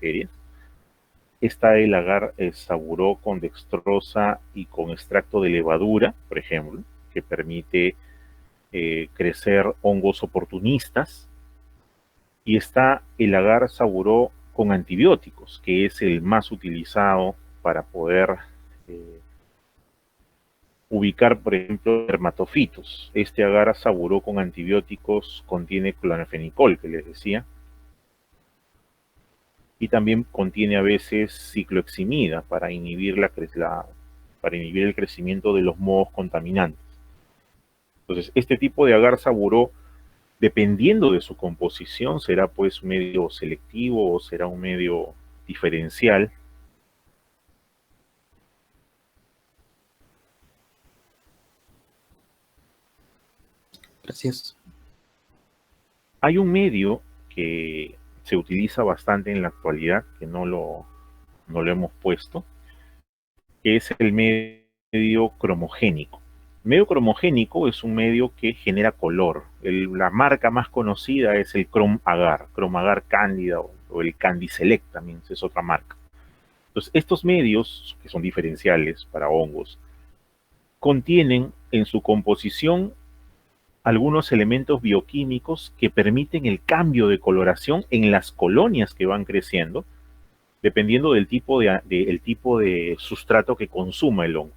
bacterias. Está el agar saburó con dextrosa y con extracto de levadura, por ejemplo, que permite crecer hongos oportunistas. Y está el agar saburó con antibióticos, que es el más utilizado para poder eh, ubicar, por ejemplo, dermatofitos. Este agar saburó con antibióticos contiene clorfenicol, que les decía, y también contiene a veces cicloheximida para inhibir el crecimiento de los mohos contaminantes. Entonces, este tipo de agar saburó, dependiendo de su composición, será pues un medio selectivo o será un medio diferencial. Gracias. Hay un medio que se utiliza bastante en la actualidad, que no lo hemos puesto, que es el medio cromogénico. El medio cromogénico es un medio que genera color. La marca más conocida es el Crom Agar Cándida o el Candy Select también es otra marca. Entonces, estos medios, que son diferenciales para hongos, contienen en su composición algunos elementos bioquímicos que permiten el cambio de coloración en las colonias que van creciendo, dependiendo el tipo de sustrato que consuma el hongo.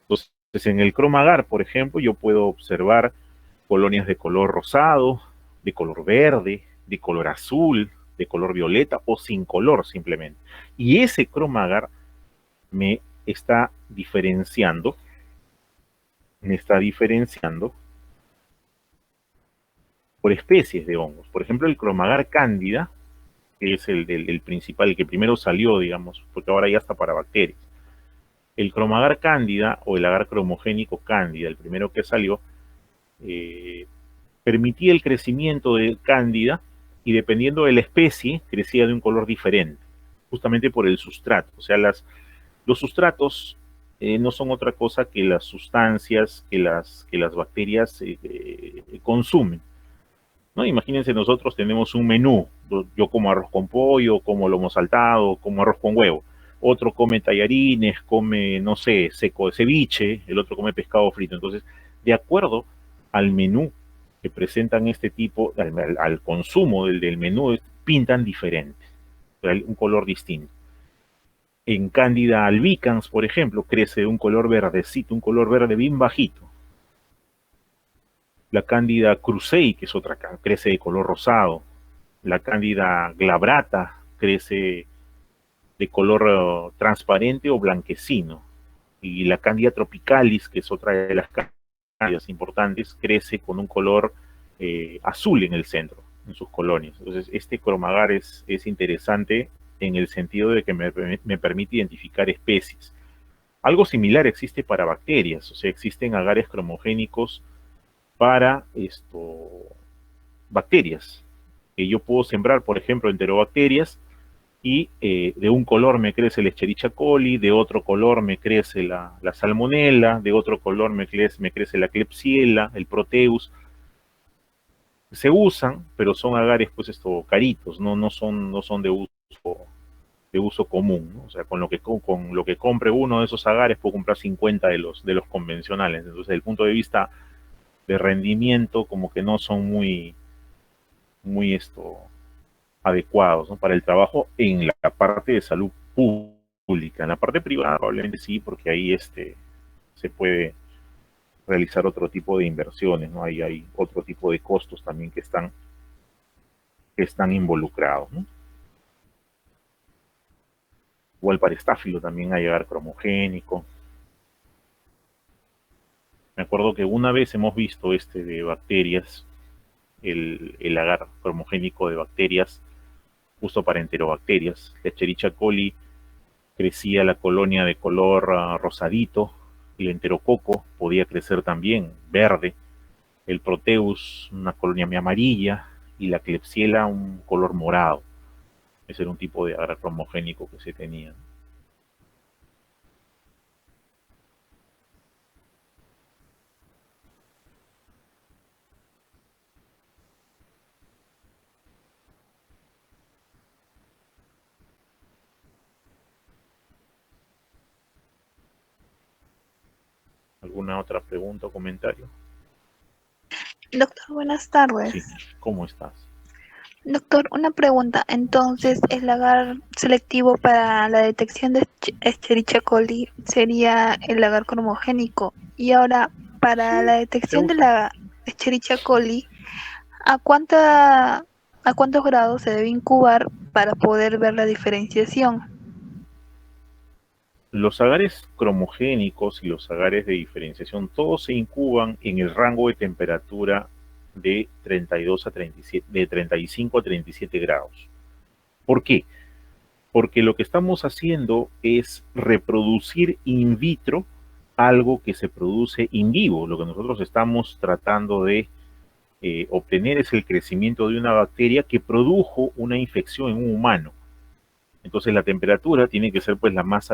Entonces, en el cromagar, por ejemplo, yo puedo observar colonias de color rosado, de color verde, de color azul, de color violeta o sin color simplemente. Y ese cromagar me está diferenciando, me está diferenciando por especies de hongos. Por ejemplo, el cromagar cándida, que es el principal, el que primero salió, digamos, porque ahora ya está para bacterias. El cromagar cándida o el agar cromogénico cándida, el primero que salió, eh, permitía el crecimiento de cándida y dependiendo de la especie crecía de un color diferente, justamente por el sustrato. O sea, los sustratos no son otra cosa que las sustancias que las bacterias consumen. ¿No? Imagínense, nosotros tenemos un menú. Yo como arroz con pollo, como lomo saltado, como arroz con huevo. Otro come tallarines, come, no sé, seco de ceviche, el otro come pescado frito. Entonces, de acuerdo al menú que presentan este tipo, al consumo del menú, pintan diferente, un color distinto. En Cándida albicans, por ejemplo, crece de un color verdecito, un color verde bien bajito. La Cándida cruzei, que es otra, crece de color rosado. La Cándida glabrata crece de color transparente o blanquecino. Y la Cándida tropicalis, que es otra de las cándidas importantes, crece con un color azul en el centro, en sus colonias. Entonces, este cromagar es interesante en el sentido de que me permite identificar especies. Algo similar existe para bacterias, o sea, existen agares cromogénicos para bacterias, que yo puedo sembrar, por ejemplo, enterobacterias y de un color me crece el Escherichia coli, de otro color me crece la salmonella, de otro color me crece la Klebsiella, el Proteus. Se usan, pero son agares pues caritos, no son de uso común, ¿no? O sea, con lo que compre uno de esos agares puedo comprar 50 de los convencionales. Entonces, desde el punto de vista de rendimiento, como que no son muy adecuados, ¿no? Para el trabajo en la parte de salud pública. En la parte privada probablemente sí, porque ahí se puede realizar otro tipo de inversiones, ¿no? Ahí hay otro tipo de costos también que están involucrados, ¿no? Igual para estáfilo también hay agar cromogénico. Me acuerdo que una vez hemos visto de bacterias, el agar cromogénico de bacterias, justo para enterobacterias. La Escherichia coli crecía la colonia de color rosadito, el enterococo podía crecer también verde, el proteus una colonia muy amarilla y la Klebsiella un color morado. Ese era un tipo de agar cromogénico que se tenía. ¿Alguna otra pregunta o comentario? Doctor, buenas Sí, tardes. ¿cómo estás? Doctor, una pregunta. Entonces, el agar selectivo para la detección de Escherichia coli sería el agar cromogénico. Y ahora, para Sí, la se detección de usa. la Escherichia coli, ¿a cuántos grados se debe incubar para poder ver la diferenciación? Los agares cromogénicos y los agares de diferenciación, todos se incuban en el rango de temperatura de 32 a 37, de 35 a 37 grados. ¿Por qué? Porque lo que estamos haciendo es reproducir in vitro algo que se produce in vivo. Lo que nosotros estamos tratando de obtener es el crecimiento de una bacteria que produjo una infección en un humano. Entonces la temperatura tiene que ser pues la más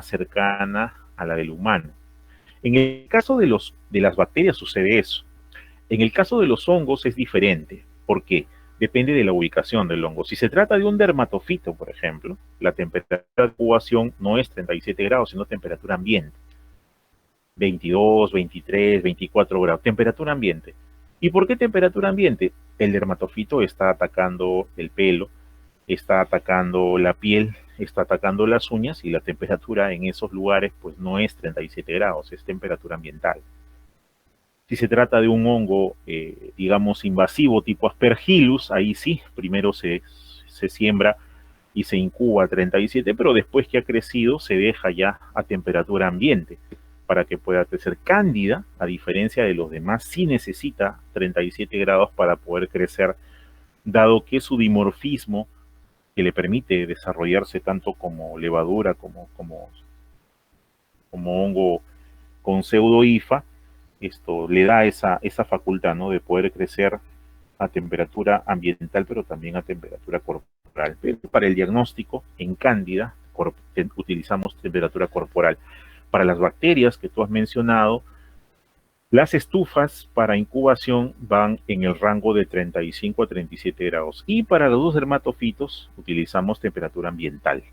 cercana a la del humano. En el caso de las bacterias sucede eso. En el caso de los hongos es diferente. ¿Por qué? Depende de la ubicación del hongo. Si se trata de un dermatofito, por ejemplo, la temperatura de incubación no es 37 grados, sino temperatura ambiente. 22, 23, 24 grados. Temperatura ambiente. ¿Y por qué temperatura ambiente? El dermatofito está atacando el pelo, está atacando la piel, está atacando las uñas y la temperatura en esos lugares pues no es 37 grados, es temperatura ambiental. Si se trata de un hongo, digamos, invasivo tipo Aspergillus, ahí sí, primero se siembra y se incuba a 37, pero después que ha crecido se deja ya a temperatura ambiente para que pueda crecer. Cándida, a diferencia de los demás, sí necesita 37 grados para poder crecer, dado que su dimorfismo, que le permite desarrollarse tanto como levadura como hongo con pseudo-hifa, esto le da esa facultad, ¿no?, de poder crecer a temperatura ambiental, pero también a temperatura corporal. Pero para el diagnóstico en cándida utilizamos temperatura corporal. Para las bacterias que tú has mencionado, las estufas para incubación van en el rango de 35 a 37 grados. Y para los dos dermatofitos utilizamos temperatura ambiental.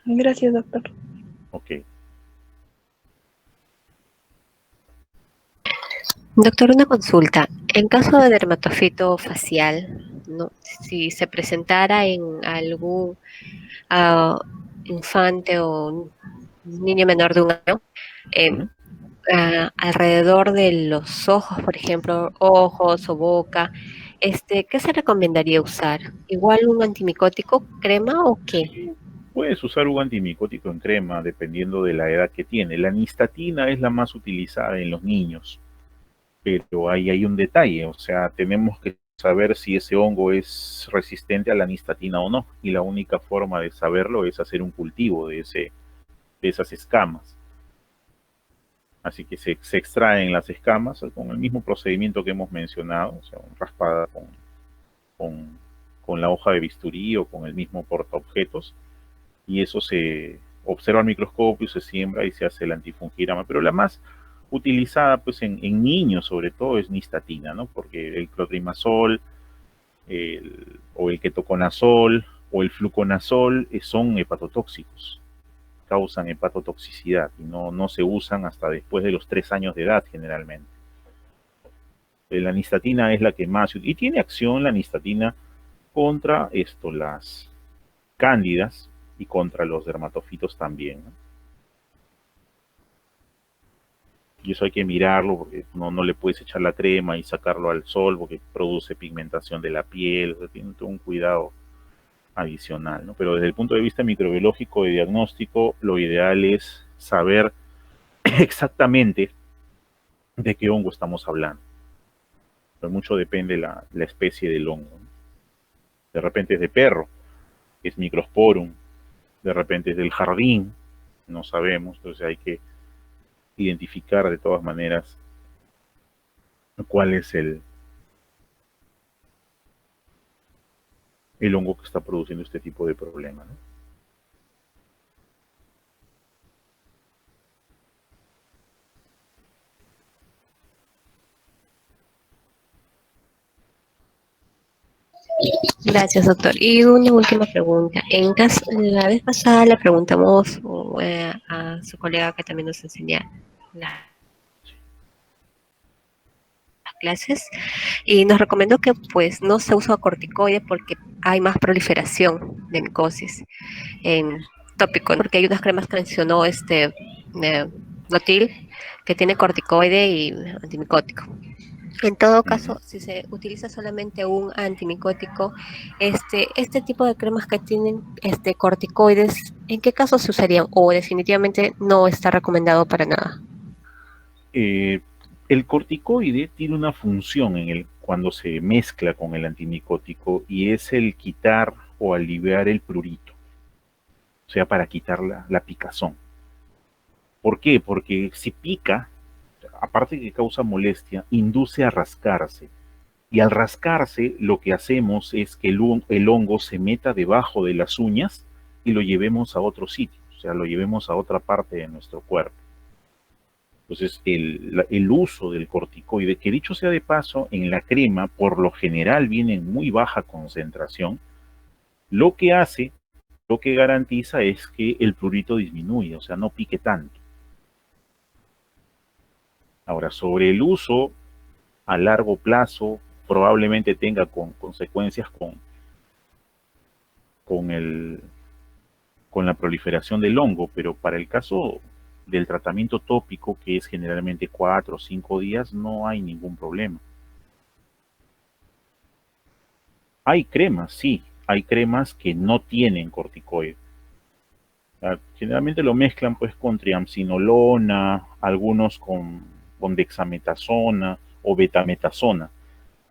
Gracias, doctor. Ok. Doctor, una consulta. En caso de dermatofito facial, ¿no? Si se presentara en algún ah, infante o niño menor de un año, Uh eh, -huh. alrededor de los ojos, por ejemplo, ojos o boca, ¿qué se recomendaría usar? ¿Igual un antimicótico, crema o qué? Sí, puedes usar un antimicótico en crema dependiendo de la edad que tiene. La nistatina es la más utilizada en los niños, pero ahí hay un detalle, o sea, tenemos que saber si ese hongo es resistente a la nistatina o no, y la única forma de saberlo es hacer un cultivo de esas escamas. Así que se extraen las escamas con el mismo procedimiento que hemos mencionado, o sea, raspada con, con la hoja de bisturí o con el mismo portaobjetos, y eso se observa al microscopio, se siembra y se hace el antifungirama. Pero la más utilizada pues en niños sobre todo es nistatina, ¿no? Porque el clotrimazol o el ketoconazol o el fluconazol son hepatotóxicos, causan hepatotoxicidad y no se usan hasta después de los 3 años de edad generalmente. La nistatina es la que más, y tiene acción la nistatina contra las cándidas y contra los dermatofitos también, ¿no? Y eso hay que mirarlo porque no le puedes echar la crema y sacarlo al sol porque produce pigmentación de la piel, o sea, tiene todo un cuidado adicional, ¿no? Pero desde el punto de vista microbiológico de diagnóstico, lo ideal es saber exactamente de qué hongo estamos hablando. Pero mucho depende la especie del hongo, ¿no? De repente es de perro, es microsporum, de repente es del jardín, no sabemos, entonces hay que identificar de todas maneras cuál es el hongo que está produciendo este tipo de problema, ¿no? Gracias, doctor. Y una última pregunta. La vez pasada le preguntamos a su colega que también nos enseña las clases y nos recomendó que pues no se usa corticoide porque hay más proliferación de micosis en tópico, ¿no? Porque hay unas cremas que mencionó Notil que tiene corticoide y antimicótico. En todo caso, si se utiliza solamente un antimicótico, este tipo de cremas que tienen corticoides, ¿en qué caso se usarían? O definitivamente no está recomendado para nada. Eh, el corticoide tiene una función cuando se mezcla con el antimicótico y es el quitar o aliviar el prurito, o sea, para quitar la picazón. ¿Por qué? Porque si pica, aparte que causa molestia, induce a rascarse. Y al rascarse, lo que hacemos es que el hongo se meta debajo de las uñas y lo llevemos a otro sitio, o sea, lo llevemos a otra parte de nuestro cuerpo. Entonces, el uso del corticoide, que dicho sea de paso, en la crema por lo general viene en muy baja concentración, lo que hace, lo que garantiza es que el prurito disminuye, o sea, no pique tanto. Ahora, sobre el uso a largo plazo, probablemente tenga consecuencias con, el, con la proliferación del hongo, pero para el caso del tratamiento tópico, que es generalmente 4 o 5 días, no hay ningún problema. Hay cremas, sí, hay cremas que no tienen corticoide. Generalmente lo mezclan pues con triamcinolona, algunos con dexametasona o betametasona,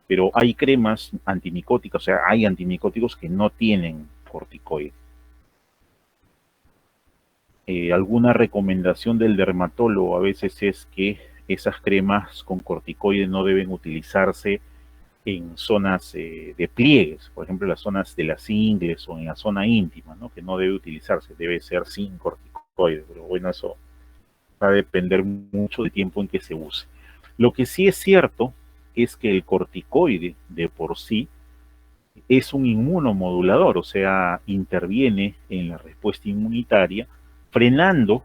pero hay cremas antimicóticas, o sea, hay antimicóticos que no tienen corticoide. Alguna recomendación del dermatólogo a veces es que esas cremas con corticoide no deben utilizarse en zonas de pliegues, por ejemplo, en las zonas de las ingles o en la zona íntima, ¿no? Que no debe utilizarse, debe ser sin corticoide, pero bueno, eso va a depender mucho del tiempo en que se use. Lo que sí es cierto es que el corticoide de por sí es un inmunomodulador, o sea, interviene en la respuesta inmunitaria, frenando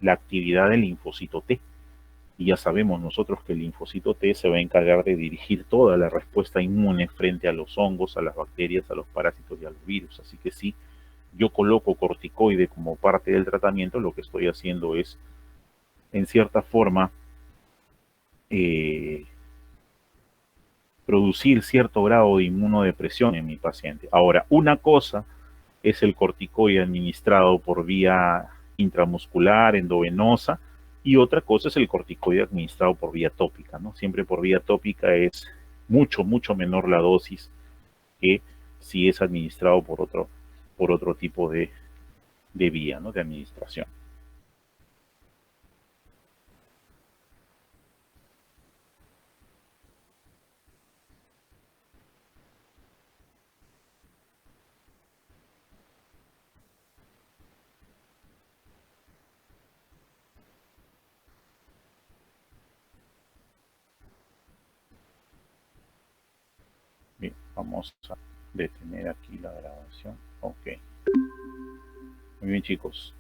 la actividad del linfocito T. Y ya sabemos nosotros que el linfocito T se va a encargar de dirigir toda la respuesta inmune frente a los hongos, a las bacterias, a los parásitos y a los virus. Así que si yo coloco corticoide como parte del tratamiento, lo que estoy haciendo es, en cierta forma, eh, producir cierto grado de inmunodepresión en mi paciente. Ahora, una cosa es el corticoide administrado por vía intramuscular, endovenosa, y otra cosa es el corticoide administrado por vía tópica, ¿no? Siempre por vía tópica es mucho, mucho menor la dosis que si es administrado por otro tipo de vía, ¿no? De administración. Bien, vamos a detener aquí la grabación. Ok. Muy bien, chicos.